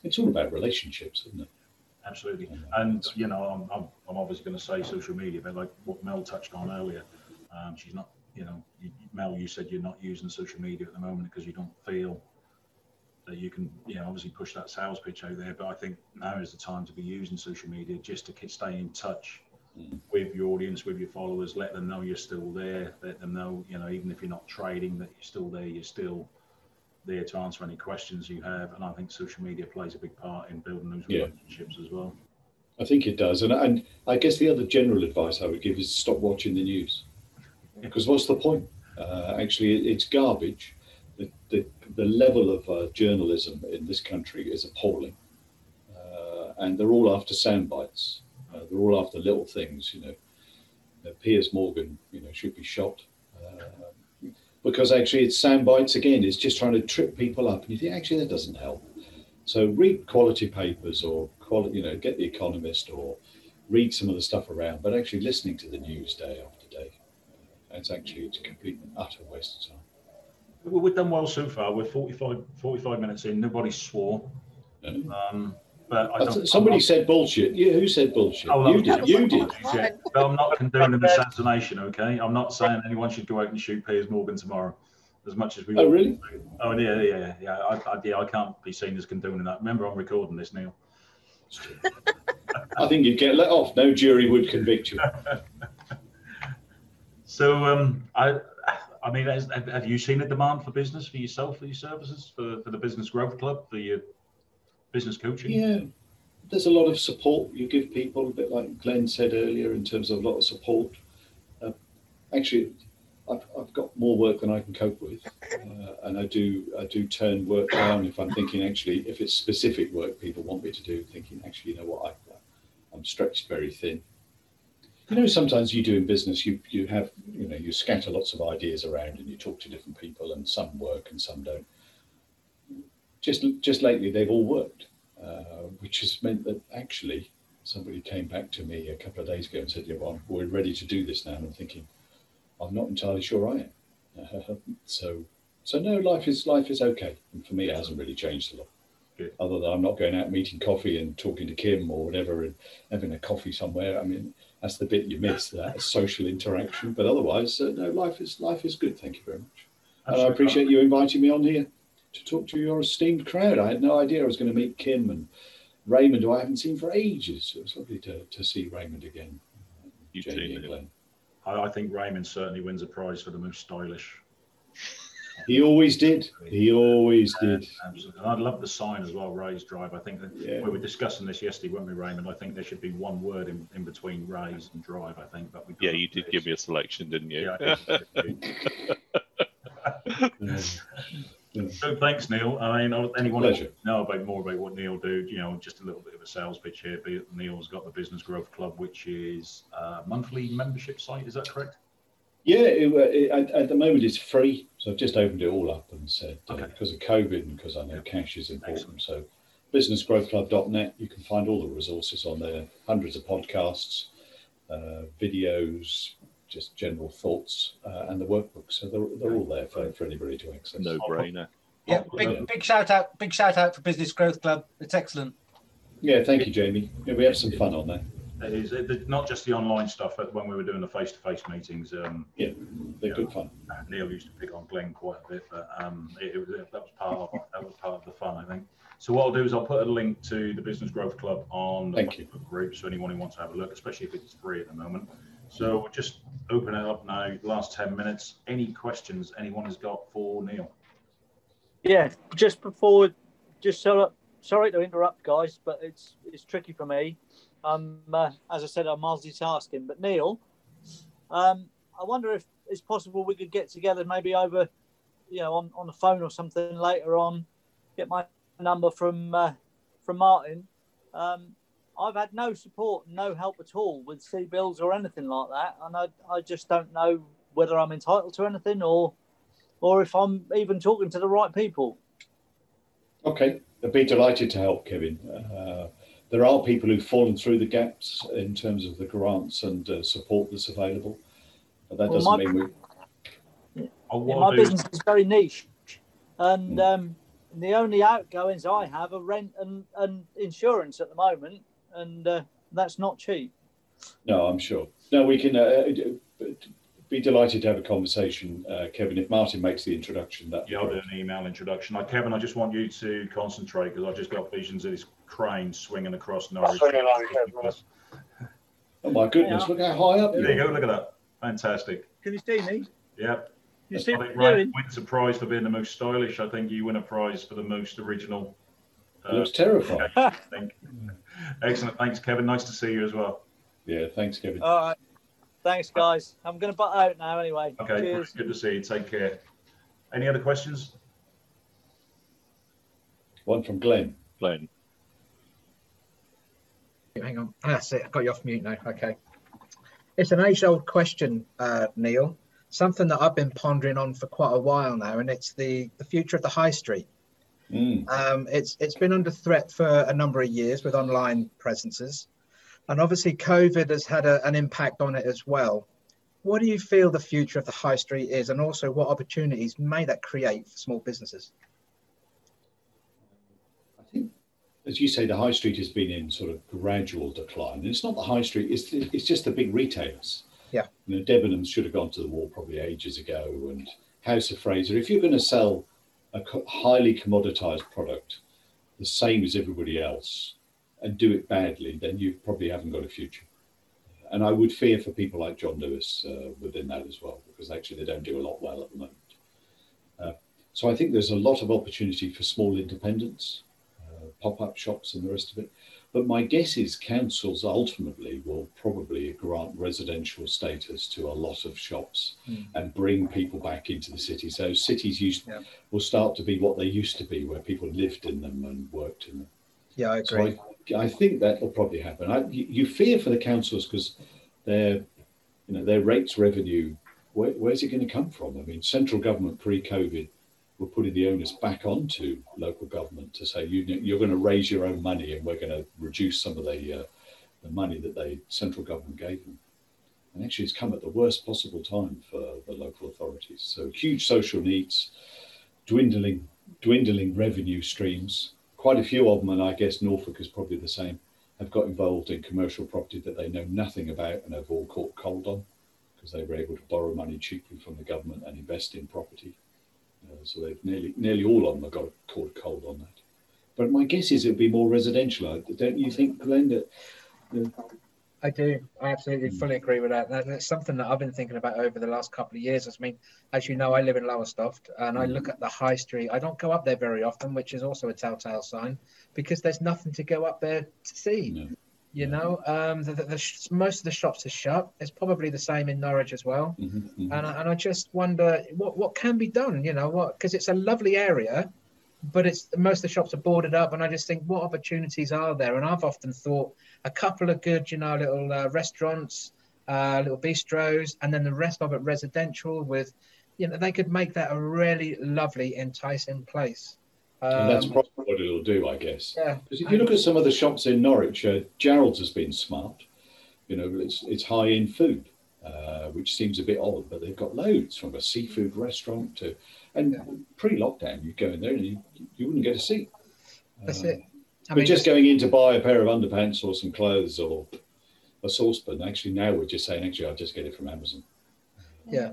It's all about relationships, isn't it? Absolutely. And, I'm obviously going to say social media, but like what Mel touched on earlier, she's not, Mel, you said you're not using social media at the moment because you don't feel that you can, obviously push that sales pitch out there. But I think now is the time to be using social media just to stay in touch with your audience, with your followers. Let them know you're still there. Let them know, even if you're not trading, that you're still there. You're still there to answer any questions you have. And I think social media plays a big part in building those relationships as well. I think it does. And I guess the other general advice I would give is stop watching the news. Because what's the point? Actually, it's garbage. The level of journalism in this country is appalling. And they're all after sound bites. They're all after little things, Piers Morgan, should be shot. Because actually it's sound bites again. It's just trying to trip people up. And you think, actually, that doesn't help. So read quality papers or, get The Economist or read some of the stuff around. But actually listening to the news day after day, it's a complete and utter waste of time. Well, we've done well so far. We're 45 minutes in. Nobody swore. But somebody said bullshit. Yeah, who said bullshit? Oh, you did. You did. But I'm not condoning assassination. Okay, I'm not saying anyone should go out and shoot Piers Morgan tomorrow. As much as we. Oh, really? Oh, yeah. I can't be seen as condoning that. Remember, I'm recording this, Neil. I think you'd get let off. No jury would convict you. So, I mean, have you seen a demand for business for yourself, for your services, for the Business Growth Club, for your business coaching? Yeah, there's a lot of support you give people, a bit like Glenn said earlier, in terms of a lot of support. Actually, I've got more work than I can cope with, and I do turn work down if I'm thinking, actually, if it's specific work people want me to do, thinking, actually, I'm stretched very thin. Sometimes you do in business, you have, you scatter lots of ideas around and you talk to different people, and some work and some don't. Just lately, they've all worked, which has meant that actually somebody came back to me a couple of days ago and said, well, we're ready to do this now. And I'm thinking, I'm not entirely sure I am. So no, life is okay, and for me, it hasn't really changed a lot. Good. Other than I'm not going out meeting coffee and talking to Kim or whatever and having a coffee somewhere. I mean, that's the bit you miss, that social interaction. But otherwise, no, life is good. Thank you very much. And I appreciate you inviting me on here to talk to your esteemed crowd. I had no idea I was going to meet Kim and Raymond, who I haven't seen for ages. It was lovely to see Raymond again. You Jamie too, and Glenn. I think Raymond certainly wins a prize for the most stylish. He always did. He always did. Absolutely. And I love the sign as well, Ray's Drive. I think that we were discussing this yesterday, weren't we, Raymond? I think there should be one word in between Ray's and Drive, I think. But yeah, you did give me a selection, didn't you? Yeah, So thanks, Neil. I mean, anyone know more about what Neil do? You know, just a little bit of a sales pitch here. Neil's got the Business Growth Club, which is a monthly membership site. Is that correct? Yeah, at the moment it's free. So I've just opened it all up and said, because of COVID and because I know cash is important. Excellent. So businessgrowthclub.net, you can find all the resources on there, hundreds of podcasts, videos, just general thoughts, and the workbook. So they're all there for anybody to access. No brainer. Yeah, big shout out for Business Growth Club. It's excellent. Yeah, thank you, Jamie. Yeah, we have some fun on there. It is not just the online stuff, but when we were doing the face-to-face meetings, yeah, they're good fun. Neil used to pick on Glenn quite a bit, but that was part of the fun, I think. So what I'll do is I'll put a link to the Business Growth Club on the Facebook group, so anyone who wants to have a look, especially if it's free at the moment. So we'll just open it up now. Last 10 minutes. Any questions anyone has got for Neil? Yeah, just before, sorry to interrupt, guys, but it's tricky for me. As I said, I'm multitasking. But Neil, I wonder if it's possible we could get together, maybe over, on the phone or something later on. Get my number from Martin. I've had no support, no help at all with C-bills or anything like that, and I just don't know whether I'm entitled to anything or if I'm even talking to the right people. Okay, I'd be delighted to help, Kevin. There are people who've fallen through the gaps in terms of the grants and support that's available, but that doesn't mean my business is very niche, and the only outgoings I have are rent and insurance at the moment, and that's not cheap. No, I'm sure. No, we can be delighted to have a conversation, Kevin, if Martin makes the introduction. Yeah, I'll do an email introduction. Kevin, I just want you to concentrate because I just got visions of this crane swinging across Norwich. Oh my goodness, look how high up you are. There you go, look at that. Fantastic. Can you see me? Yeah. You see I think Ray wins a prize for being the most stylish. I think you win a prize for the most original. Looks terrifying. Excellent. Thanks, Kevin. Nice to see you as well. Yeah, thanks, Kevin. All right. Thanks, guys. I'm going to butt out now anyway. Okay, cheers. Good to see you. Take care. Any other questions? One from Glenn. Glenn. Hang on. That's it. I got you off mute now. Okay. It's an age-old question, Neil. Something that I've been pondering on for quite a while now, and it's the future of the high street. It's been under threat for a number of years with online presences, and obviously COVID has had an impact on it as well. What do you feel the future of the high street is, and also what opportunities may that create for small businesses? I think, as you say, the high street has been in sort of gradual decline. And it's not the high street, it's just the big retailers. Yeah. Debenhams should have gone to the wall probably ages ago, and House of Fraser. If you're going to sell a highly commoditized product, the same as everybody else, and do it badly, then you probably haven't got a future. And I would fear for people like John Lewis within that as well, because actually they don't do a lot well at the moment. So I think there's a lot of opportunity for small independents, pop-up shops and the rest of it. But my guess is councils ultimately will probably grant residential status to a lot of shops and bring people back into the city. So cities will start to be what they used to be, where people lived in them and worked in them. Yeah, I agree. So I think that will probably happen. You fear for the councils because their rates revenue, where's it going to come from? I mean, central government pre-COVID were putting the onus back onto local government to say, you're going to raise your own money and we're going to reduce some of the money that the central government gave them. And actually, it's come at the worst possible time for the local authorities. So huge social needs, dwindling revenue streams. Quite a few of them, and I guess Norfolk is probably the same, have got involved in commercial property that they know nothing about and have all caught cold on, because they were able to borrow money cheaply from the government and invest in property. So they've nearly all of them have got caught cold on that. But my guess is it'll be more residential. Don't you think, Glenn? That, I do. I absolutely fully agree with that. That's something that I've been thinking about over the last couple of years. I mean, as you know, I live in Lowestoft and I look at the high street. I don't go up there very often, which is also a telltale sign, because there's nothing to go up there to see. No. You know, most of the shops are shut. It's probably the same in Norwich as well. And I just wonder what can be done, you know, because it's a lovely area, but most of the shops are boarded up, and I just think, what opportunities are there? And I've often thought a couple of good, you know, little restaurants, little bistros, and then the rest of it residential with, you know, they could make that a really lovely, enticing place. And that's probably what it'll do, I guess. Yeah. Because if you look at some of the shops in Norwich, Gerald's has been smart. You know, it's high-end food, which seems a bit odd, but they've got loads, from a seafood restaurant to, and pre-lockdown, you'd go in there and you wouldn't get a seat. That's it. But just going in to buy a pair of underpants or some clothes or a saucepan, actually now we're just saying, actually, I'll just get it from Amazon. Yeah.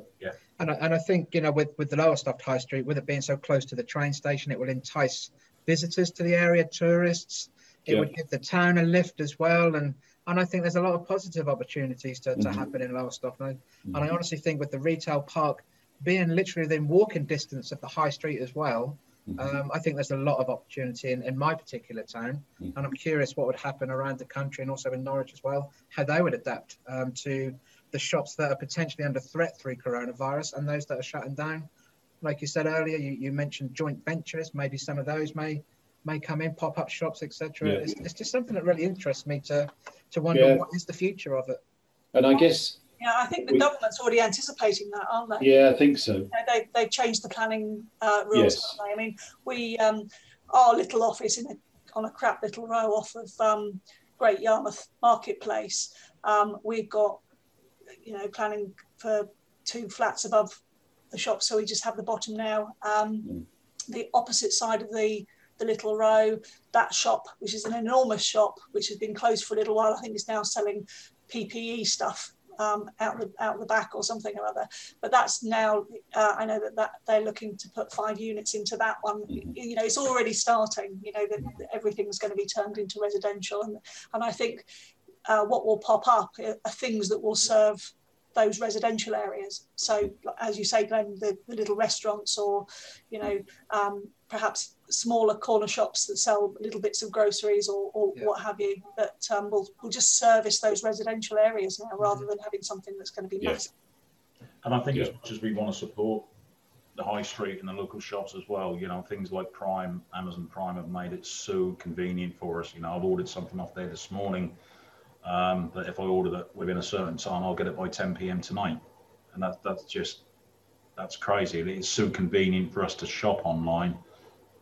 And I think, you know, with the Lowestoft High Street, with it being so close to the train station, it will entice visitors to the area, tourists. It would give the town a lift as well. And I think there's a lot of positive opportunities to happen in Lowestoft. And I honestly think with the retail park being literally within walking distance of the high street as well, I think there's a lot of opportunity in my particular town. And I'm curious what would happen around the country and also in Norwich as well, how they would adapt to the shops that are potentially under threat through coronavirus and those that are shutting down. Like you said earlier, you mentioned joint ventures. Maybe some of those may come in, pop-up shops, etc. It's just something that really interests me to wonder what is the future of it. And I guess... Yeah, I think the government's already anticipating that, aren't they? Yeah, I think so. They've changed the planning rules, haven't they? I mean, we our little office on a crap little row off of Great Yarmouth Marketplace, we've got, you know, planning for 2 flats above the shop, so we just have the bottom now. The opposite side of the little row, that shop, which is an enormous shop, which has been closed for a little while, I think is now selling PPE stuff out the back or something or other. But that's now, I know that they're looking to put 5 units into that one. You know, it's already starting, you know, that everything's going to be turned into residential. And I think what will pop up are things that will serve those residential areas. So as you say, Glenn, the little restaurants or, you know, perhaps smaller corner shops that sell little bits of groceries or what have you, that will just service those residential areas now rather than having something that's going to be massive. And I think as much as we want to support the high street and the local shops as well, you know, things like Prime, Amazon Prime have made it so convenient for us. You know, I've ordered something off there this morning that if I order it within a certain time, I'll get it by 10 p.m. tonight. And that's crazy. It's so convenient for us to shop online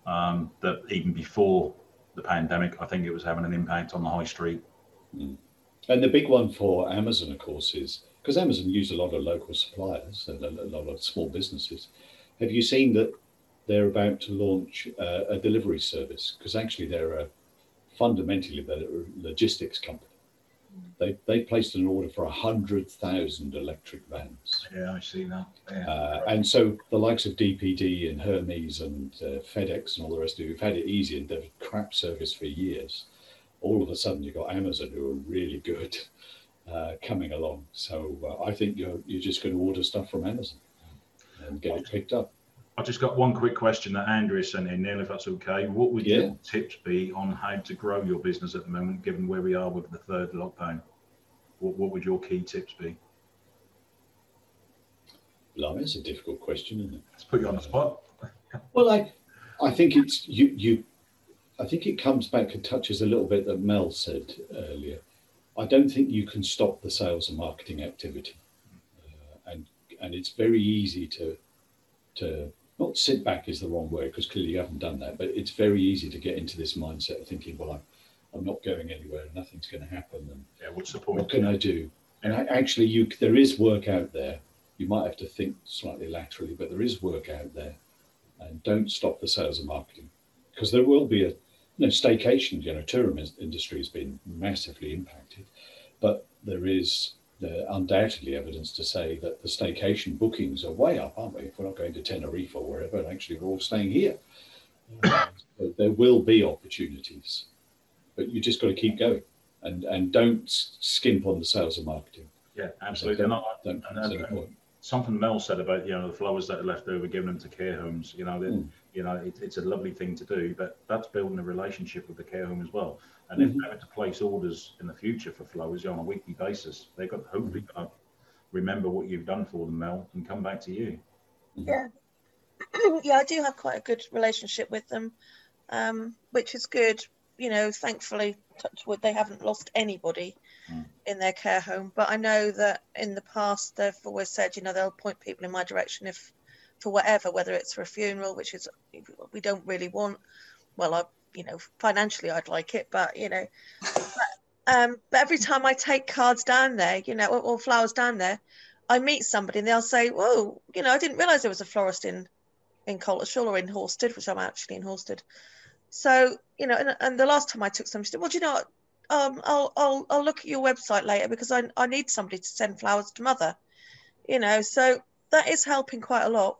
that even before the pandemic, I think it was having an impact on the high street. And the big one for Amazon, of course, is because Amazon use a lot of local suppliers and a lot of small businesses. Have you seen that they're about to launch a delivery service? Because actually they're fundamentally a logistics company. They placed an order for 100,000 electric vans. Yeah, I see that. Yeah. And so the likes of DPD and Hermes and FedEx and all the rest of it, who've had it easy and they've crap service for years. All of a sudden you've got Amazon, who are really good, coming along. So I think you're just going to order stuff from Amazon and get it picked up. I just got one quick question that Andrea sent in, Neil, if that's okay. What would your tips be on how to grow your business at the moment, given where we are with the 3rd lockdown? What would your key tips be? Blimey, that's a difficult question, isn't it? Let's put you on the spot. Well, I think it's I think it comes back and touches a little bit that Mel said earlier. I don't think you can stop the sales and marketing activity, and it's very easy to not sit back is the wrong word, because clearly you haven't done that, but it's very easy to get into this mindset of thinking, well, I'm not going anywhere and nothing's going to happen, and what's the point? What can I do? And actually, there is work out there. You might have to think slightly laterally, but there is work out there. And don't stop the sales and marketing, because there will be a staycation. Tourism industry has been massively impacted, but there is undoubtedly evidence to say that the staycation bookings are way up, aren't we? If we're not going to Tenerife or wherever, actually we're all staying here. So there will be opportunities, but you just got to keep going, and don't skimp on the sales and marketing. Yeah, absolutely. Something Mel said about the flowers that are left over, giving them to care homes. It's a lovely thing to do, but that's building a relationship with the care home as well. And if they have to place orders in the future for flowers on a weekly basis, they've got hopefully remember what you've done for them, Mel, and come back to you. Yeah. Yeah, I do have quite a good relationship with them, which is good. Thankfully, touch wood, they haven't lost anybody in their care home. But I know that in the past, they've always said, they'll point people in my direction if, for whatever, whether it's for a funeral, which is we don't really want. Well, financially, I'd like it, but but every time I take cards down there, or flowers down there, I meet somebody and they'll say, "Whoa, I didn't realise there was a florist in Coltishall or in Horsted," which I'm actually in Horsted. So, and the last time I took some, she said, "Well, do you know what? I'll look at your website later because I need somebody to send flowers to Mother." So that is helping quite a lot.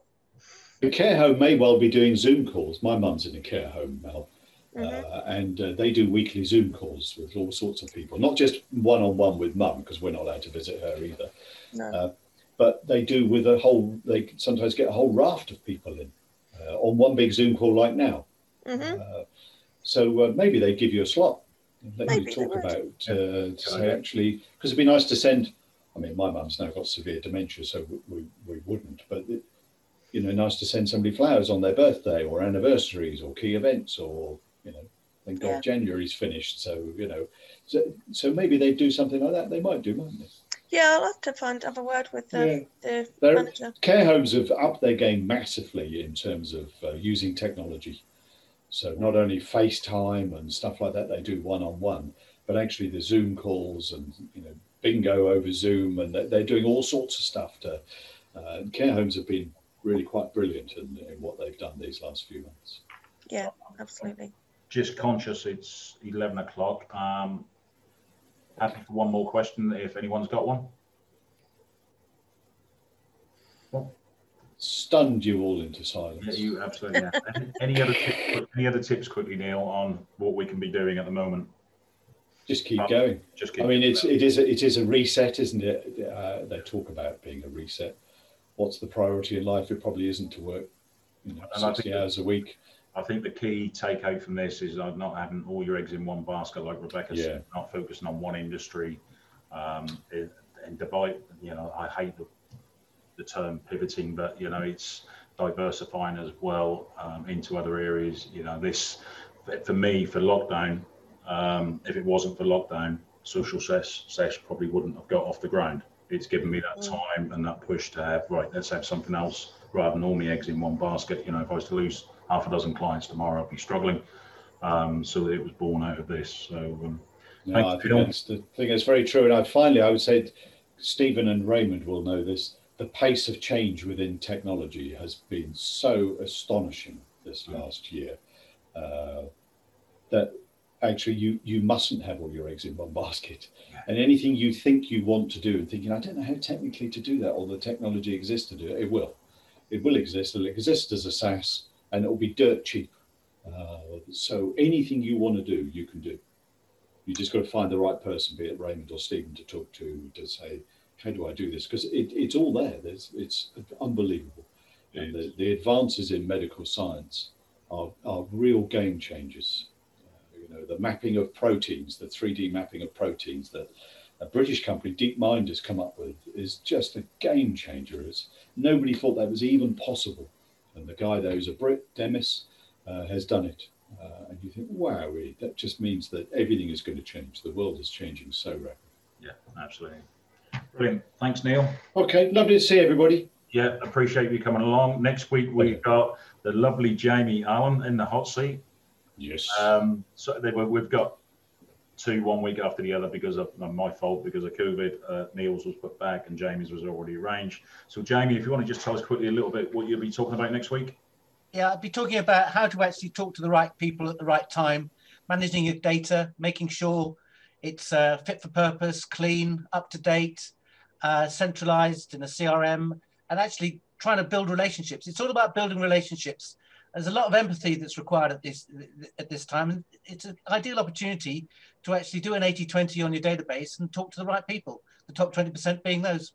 The care home may well be doing Zoom calls. My mum's in a care home, Mel, and they do weekly Zoom calls with all sorts of people, not just one-on-one with Mum, because we're not allowed to visit her either. No. But they do with they sometimes get a whole raft of people in on one big Zoom call like now. So maybe they give you a slot and let you talk about, say actually, because it'd be nice to send, I mean, my mum's now got severe dementia, so we wouldn't, but nice to send somebody flowers on their birthday or anniversaries or key events, or, thank God January's finished. So, so maybe they do something like that. They might do, mightn't they? Yeah, I'll have to have a word with the manager. Care homes have upped their game massively in terms of using technology. So not only FaceTime and stuff like that, they do one-on-one, but actually the Zoom calls and, bingo over Zoom, and they're doing all sorts of stuff care homes have been really quite brilliant in what they've done these last few months. Yeah, absolutely. Just conscious it's 11 o'clock. Happy for one more question if anyone's got one. Stunned you all into silence. Yeah, you absolutely. Yeah. Any other tips quickly, Neil, on what we can be doing at the moment? Just keep going. I mean, it is a reset, isn't it? They talk about being a reset. What's the priority in life? It probably isn't to work 60 hours a week. I think the key takeout from this is not having all your eggs in one basket, like Rebecca said, not focusing on one industry. And divide, I hate the term pivoting, but it's diversifying as well into other areas. This, for me, for lockdown, if it wasn't for lockdown, SocialZesh probably wouldn't have got off the ground. It's given me that time and that push to have, let's have something else rather than all my eggs in one basket. If I was to lose half a dozen clients tomorrow, I'd be struggling. So it was born out of this. So I think that's very true. And I would say, Stephen and Raymond will know this, the pace of change within technology has been so astonishing this last year that actually you mustn't have all your eggs in one basket. And anything you think you want to do and thinking, I don't know how technically to do that, or the technology exists to do it, it will exist. It'll exist as a SaaS and it'll be dirt cheap. So anything you want to do, you can do. You just got to find the right person, be it Raymond or Stephen, to talk to say, how do I do this? Because it's all there. It's unbelievable. And the advances in medical science are real game changers. The mapping of proteins, the 3D mapping of proteins that a British company, DeepMind, has come up with is just a game changer. Nobody thought that was even possible. And the guy there, who's a Brit, Demis, has done it. And you think, wow, really, that just means that everything is going to change. The world is changing so rapidly. Yeah, absolutely. Brilliant. Thanks, Neil. Okay, lovely to see everybody. Yeah, appreciate you coming along. Next week, we've got the lovely Jamie Allen in the hot seat. Yes. So we've got two one week after the other because of my fault, because of COVID. Neil's was put back and Jamie's was already arranged. So Jamie, if you want to just tell us quickly a little bit what you'll be talking about next week. Yeah, I'll be talking about how to actually talk to the right people at the right time, managing your data, making sure it's fit for purpose, clean, up to date, centralized in a CRM, and actually trying to build relationships. It's all about building relationships. There's a lot of empathy that's required at this time, and it's an ideal opportunity to actually do an 80-20 on your database and talk to the right people, the top 20% being those.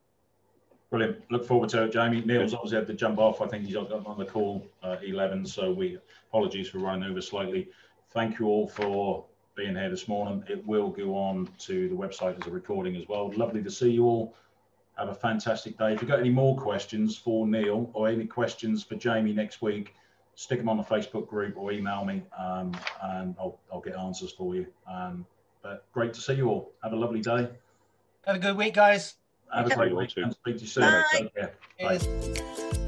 Brilliant. Look forward to it, Jamie. Neil's obviously had to jump off. I think he's on the call 11, so we apologies for running over slightly. Thank you all for being here this morning. It will go on to the website as a recording as well. Lovely to see you all. Have a fantastic day. If you've got any more questions for Neil or any questions for Jamie next week, stick them on the Facebook group or email me, and I'll get answers for you. But great to see you all. Have a lovely day. Have a good week, guys. Have a great week and speak to you soon. Take care. Bye.